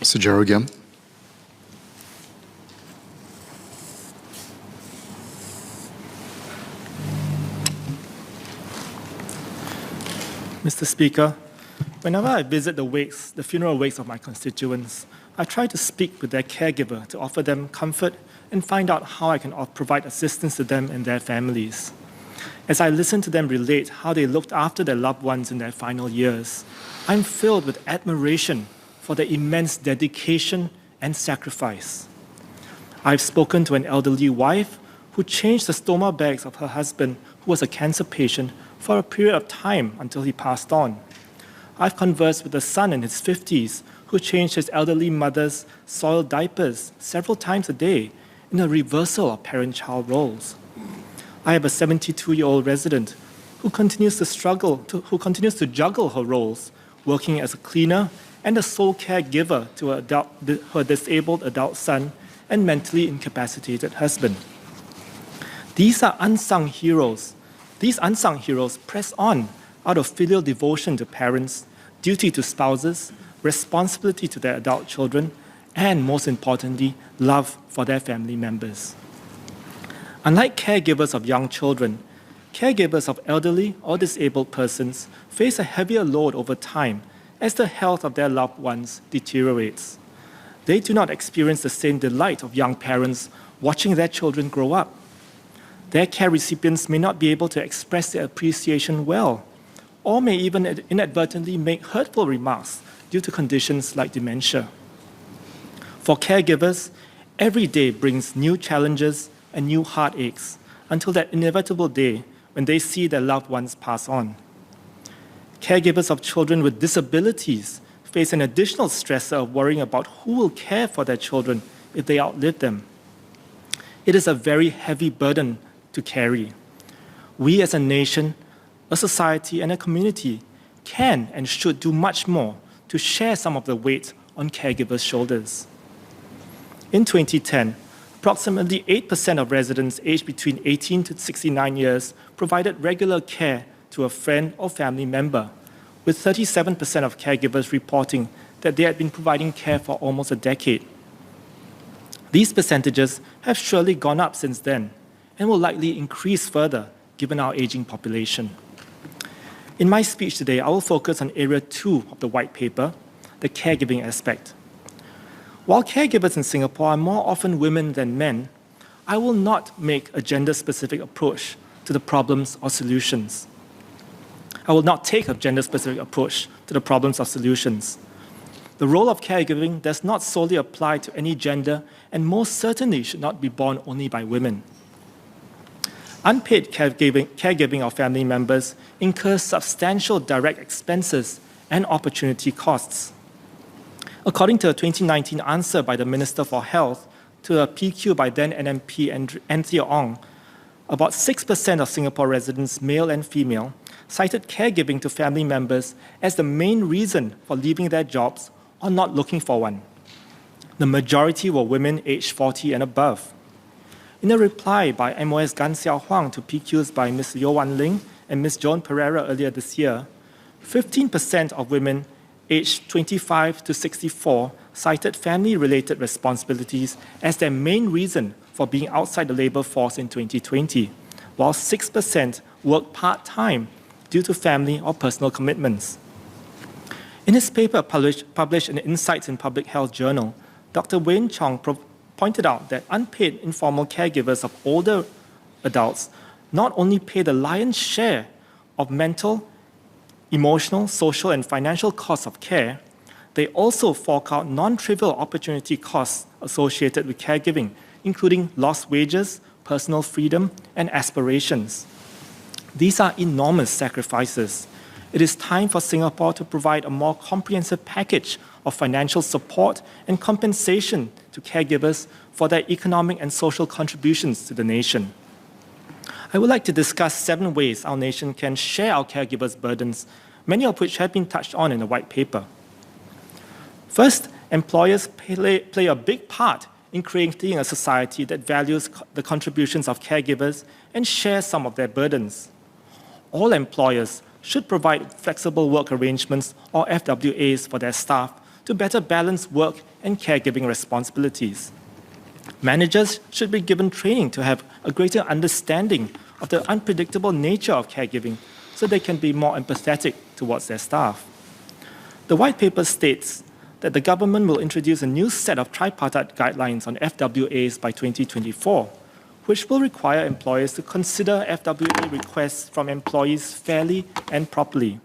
Mr. Gerald Giam. Mr. Speaker, whenever I visit the funeral wakes of my constituents, I try to speak with their caregiver to offer them comfort and find out how I can provide assistance to them and their families. As I listen to them relate how they looked after their loved ones in their final years, I'm filled with admiration for their immense dedication and sacrifice. I've spoken to an elderly wife who changed the stoma bags of her husband, who was a cancer patient, for a period of time until he passed on. I've conversed with a son in his 50s who changed his elderly mother's soiled diapers several times a day in a reversal of parent-child roles. I have a 72-year-old resident who continues to juggle her roles, working as a cleaner and a sole caregiver to her disabled adult son and mentally incapacitated husband. These unsung heroes press on out of filial devotion to parents, duty to spouses, responsibility to their adult children, and most importantly, love for their family members. Unlike caregivers of young children, caregivers of elderly or disabled persons face a heavier load over time as the health of their loved ones deteriorates. They do not experience the same delight of young parents watching their children grow up. Their care recipients may not be able to express their appreciation well, or may even inadvertently make hurtful remarks due to conditions like dementia. For caregivers, every day brings new challenges and new heartaches until that inevitable day when they see their loved ones pass on. Caregivers of children with disabilities face an additional stressor of worrying about who will care for their children if they outlive them. It is a very heavy burden to carry. We as a nation, a society, and a community can and should do much more to share some of the weight on caregivers' shoulders. In 2010, approximately 8% of residents aged between 18 to 69 years provided regular care to a friend or family member, with 37% of caregivers reporting that they had been providing care for almost a decade. These percentages have surely gone up since then and will likely increase further given our aging population. In my speech today, I will focus on Area 2 of the White Paper, the caregiving aspect. While caregivers in Singapore are more often women than men, I will not make a gender-specific approach to the problems or solutions. I will not take a gender-specific approach to the problems or solutions. The role of caregiving does not solely apply to any gender and most certainly should not be borne only by women. Unpaid caregiving of family members incurs substantial direct expenses and opportunity costs. According to a 2019 answer by the Minister for Health to a PQ by then NMP Anthea Ong, about 6% of Singapore residents, male and female, cited caregiving to family members as the main reason for leaving their jobs or not looking for one. The majority were women aged 40 and above. In a reply by MOS Gan Xiao Huang to PQs by Ms. Yeo Wan Ling and Ms. Joan Pereira earlier this year, 15% of women aged 25 to 64 cited family-related responsibilities as their main reason for being outside the labor force in 2020, while 6% worked part-time due to family or personal commitments. In his paper published in the Insights in Public Health journal, Dr. Wayne Chong pointed out that unpaid informal caregivers of older adults not only pay the lion's share of mental, emotional, social, and financial costs of care, they also fork out non-trivial opportunity costs associated with caregiving, including lost wages, personal freedom, and aspirations. These are enormous sacrifices. It is time for Singapore to provide a more comprehensive package of financial support and compensation to caregivers for their economic and social contributions to the nation. I would like to discuss 7 ways our nation can share our caregivers' burdens, many of which have been touched on in the white paper. First, employers play a big part in creating a society that values the contributions of caregivers and shares some of their burdens. All employers should provide flexible work arrangements or FWAs for their staff to better balance work and caregiving responsibilities. Managers should be given training to have a greater understanding of the unpredictable nature of caregiving so they can be more empathetic towards their staff. The white paper states that the government will introduce a new set of tripartite guidelines on FWAs by 2024, which will require employers to consider FWA requests from employees fairly and properly.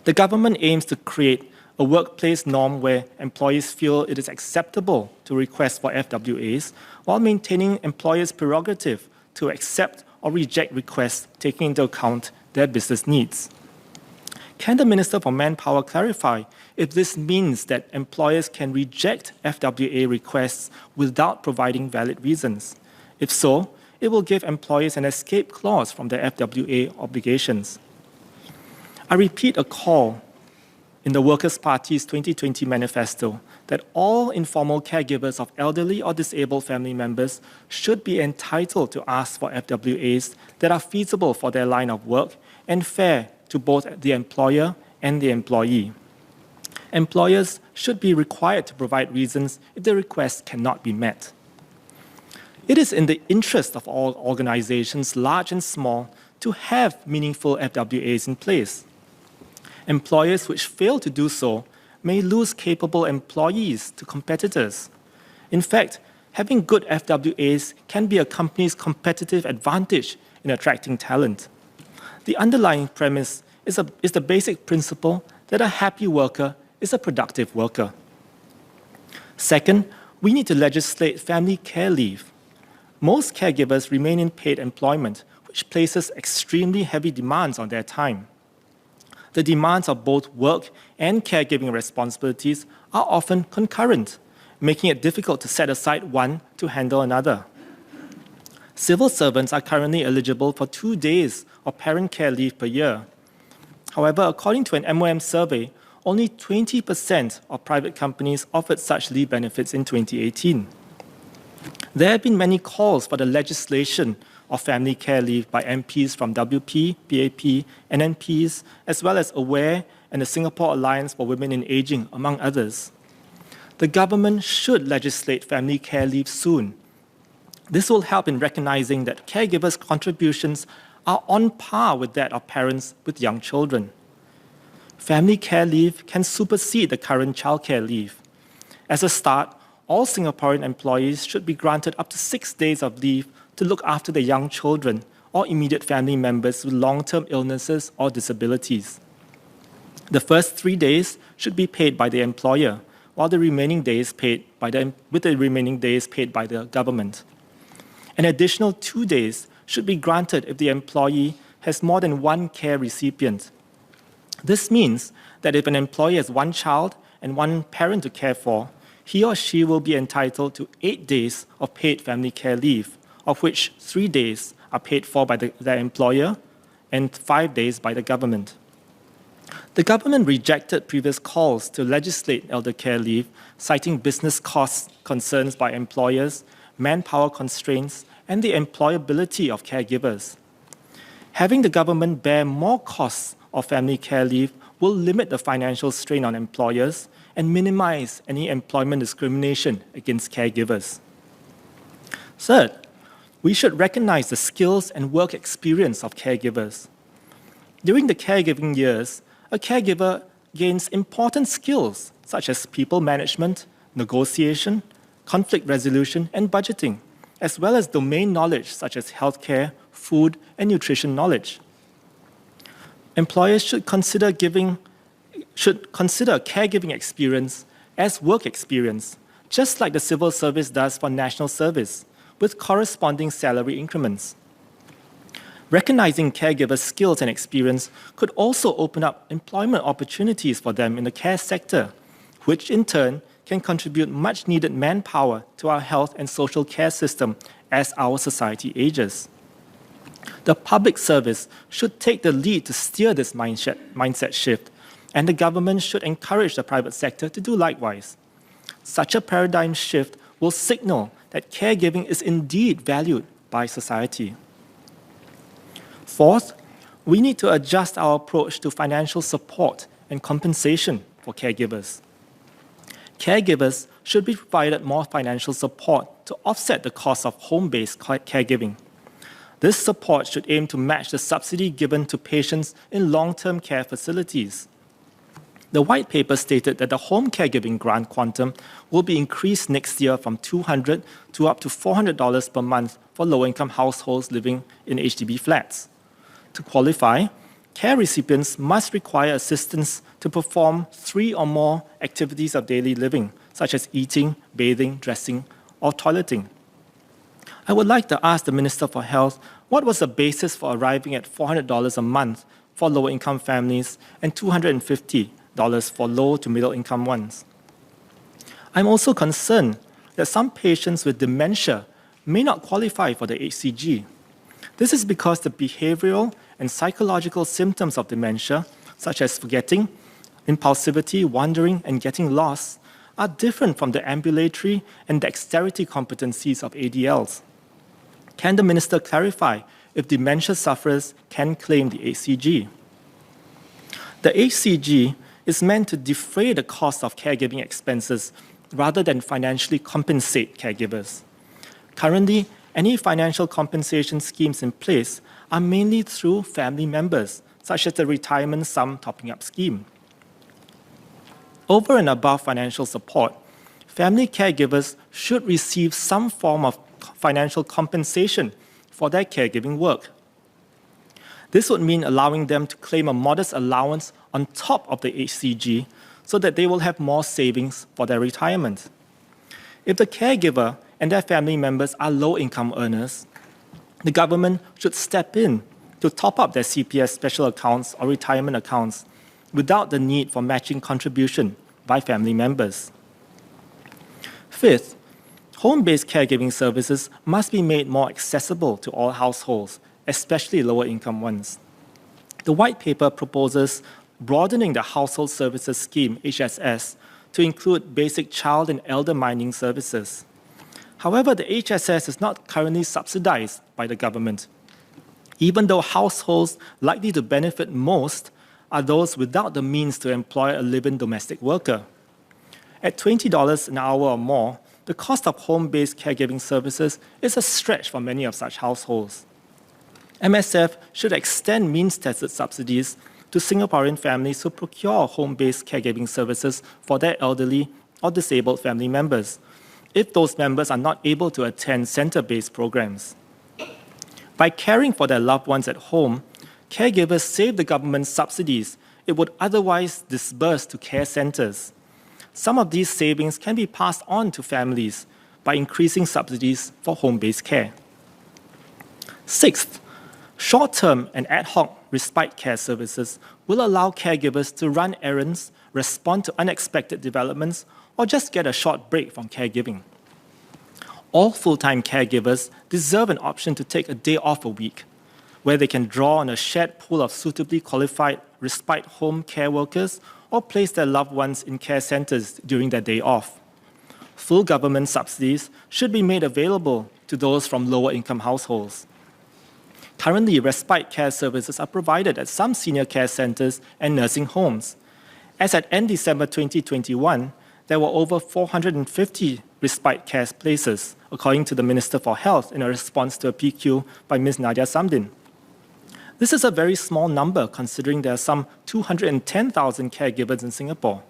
The government aims to create a workplace norm where employees feel it is acceptable to request for FWAs while maintaining employers' prerogative to accept or reject requests taking into account their business needs. Can the Minister for Manpower clarify if this means that employers can reject FWA requests without providing valid reasons? If so, it will give employers an escape clause from their FWA obligations. I repeat a call in the Workers' Party's 2020 manifesto that all informal caregivers of elderly or disabled family members should be entitled to ask for FWAs that are feasible for their line of work and fair to both the employer and the employee. Employers should be required to provide reasons if the request cannot be met. It is in the interest of all organizations, large and small, to have meaningful FWAs in place. Employers which fail to do so may lose capable employees to competitors. In fact, having good FWAs can be a company's competitive advantage in attracting talent. The underlying premise is the basic principle that a happy worker is a productive worker. Second, we need to legislate family care leave. Most caregivers remain in paid employment, which places extremely heavy demands on their time. The demands of both work and caregiving responsibilities are often concurrent, making it difficult to set aside one to handle another. Civil servants are currently eligible for 2 days of parent care leave per year. However, according to an MOM survey, only 20% of private companies offered such leave benefits in 2018. There have been many calls for the legislation of family care leave by MPs from WP, PAP, and NPs, as well as AWARE and the Singapore Alliance for Women in Aging, among others. The government should legislate family care leave soon. This will help in recognizing that caregivers' contributions are on par with that of parents with young children. Family care leave can supersede the current childcare leave. As a start, all Singaporean employees should be granted up to 6 days of leave to look after their young children or immediate family members with long-term illnesses or disabilities. The first 3 days should be paid by the employer, while the remaining days paid by the government. An additional 2 days should be granted if the employee has more than one care recipient. This means that if an employee has one child and one parent to care for, he or she will be entitled to 8 days of paid family care leave, of which 3 days are paid for by their employer and 5 days by the government. The government rejected previous calls to legislate elder care leave, citing business costs concerns by employers, manpower constraints, and the employability of caregivers. Having the government bear more costs of family care leave will limit the financial strain on employers and minimize any employment discrimination against caregivers. Third, we should recognize the skills and work experience of caregivers. During the caregiving years, a caregiver gains important skills such as people management, negotiation, conflict resolution, and budgeting, as well as domain knowledge such as healthcare, food, and nutrition knowledge. Employers should consider caregiving experience as work experience, just like the civil service does for national service, with corresponding salary increments. Recognizing caregivers' skills and experience could also open up employment opportunities for them in the care sector, which in turn can contribute much needed manpower to our health and social care system as our society ages. The public service should take the lead to steer this mindset shift, and the government should encourage the private sector to do likewise. Such a paradigm shift will signal that caregiving is indeed valued by society. Fourth, we need to adjust our approach to financial support and compensation for caregivers. Caregivers should be provided more financial support to offset the cost of home-based caregiving. This support should aim to match the subsidy given to patients in long-term care facilities. The white paper stated that the home caregiving grant quantum will be increased next year from $200 to up to $400 per month for low-income households living in HDB flats. To qualify, care recipients must require assistance to perform 3 or more activities of daily living, such as eating, bathing, dressing, or toileting. I would like to ask the Minister for Health what was the basis for arriving at $400 a month for lower-income families and $250 for low to middle-income ones. I'm also concerned that some patients with dementia may not qualify for the HCG. This is because the behavioral and psychological symptoms of dementia, such as forgetting, impulsivity, wandering, and getting lost, are different from the ambulatory and dexterity competencies of ADLs. Can the Minister clarify if dementia sufferers can claim the HCG? The HCG is meant to defray the cost of caregiving expenses rather than financially compensate caregivers. Currently, any financial compensation schemes in place are mainly through family members, such as the retirement sum topping up scheme. Over and above financial support, family caregivers should receive some form of financial compensation for their caregiving work. This would mean allowing them to claim a modest allowance on top of the HCG so that they will have more savings for their retirement. If the caregiver and their family members are low-income earners, the government should step in to top up their CPS special accounts or retirement accounts without the need for matching contribution by family members. Fifth, home-based caregiving services must be made more accessible to all households, especially lower-income ones. The white paper proposes broadening the Household Services Scheme, HSS, to include basic child and elder minding services. However, the HSS is not currently subsidized by the government, even though households likely to benefit most are those without the means to employ a live-in domestic worker. At $20 an hour or more, the cost of home-based caregiving services is a stretch for many of such households. MSF should extend means-tested subsidies to Singaporean families who procure home-based caregiving services for their elderly or disabled family members, if those members are not able to attend center-based programs. By caring for their loved ones at home, caregivers save the government subsidies it would otherwise disburse to care centers. Some of these savings can be passed on to families by increasing subsidies for home-based care. Sixth, short-term and ad hoc respite care services will allow caregivers to run errands, respond to unexpected developments, or just get a short break from caregiving. All full-time caregivers deserve an option to take a day off a week, where they can draw on a shared pool of suitably qualified respite home care workers or place their loved ones in care centers during their day off. Full government subsidies should be made available to those from lower-income households. Currently, respite care services are provided at some senior care centers and nursing homes. As at end December 2021, there were over 450 respite care places, according to the Minister for Health in a response to a PQ by Ms. Nadia Samdin. This is a very small number considering there are some 210,000 caregivers in Singapore.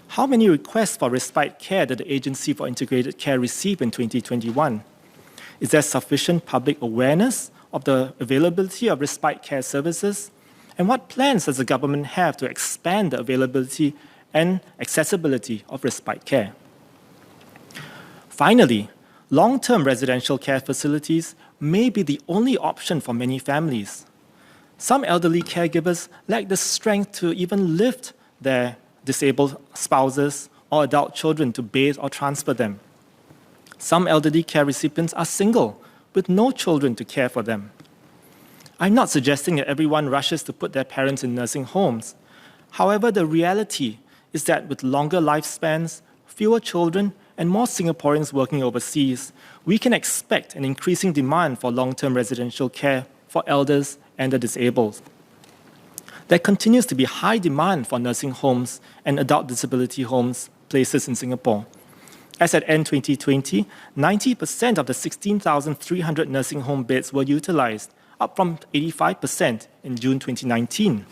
How many requests for respite care did the Agency for Integrated Care receive in 2021? Is there sufficient public awareness of the availability of respite care services? And what plans does the government have to expand the availability and accessibility of respite care? Finally, long-term residential care facilities may be the only option for many families. Some elderly caregivers lack the strength to even lift their disabled spouses or adult children to bathe or transfer them. Some elderly care recipients are single, with no children to care for them. I'm not suggesting that everyone rushes to put their parents in nursing homes. However, the reality is that with longer lifespans, fewer children, and more Singaporeans working overseas, we can expect an increasing demand for long-term residential care for elders and the disabled. There continues to be high demand for nursing homes and adult disability homes places in Singapore. As at end 2020, 90% of the 16,300 nursing home beds were utilized, up from 85% in June 2019.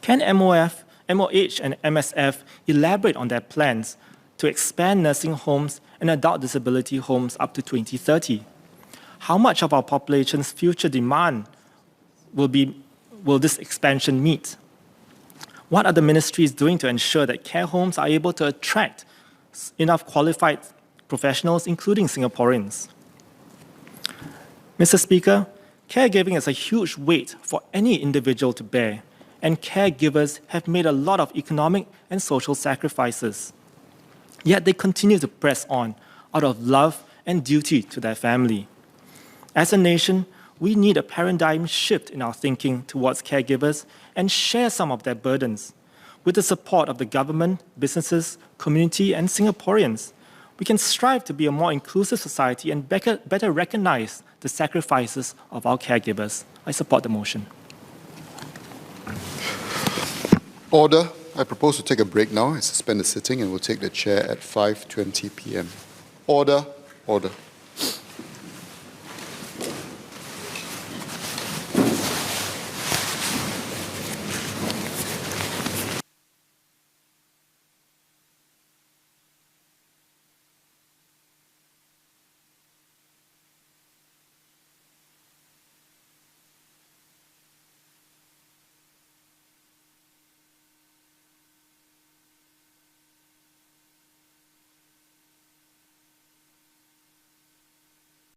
Can MOH and MSF elaborate on their plans to expand nursing homes and adult disability homes up to 2030? How much of our population's future demand will this expansion meet? What are the ministries doing to ensure that care homes are able to attract enough qualified professionals, including Singaporeans? Mr. Speaker, caregiving is a huge weight for any individual to bear, and caregivers have made a lot of economic and social sacrifices. Yet they continue to press on out of love and duty to their family. As a nation, we need a paradigm shift in our thinking towards caregivers and share some of their burdens. With the support of the government, businesses, community, and Singaporeans, we can strive to be a more inclusive society and better recognize the sacrifices of our caregivers. I support the motion. Order. I propose to take a break now and suspend the sitting, and we'll take the chair at 5:20 p.m. Order. Order.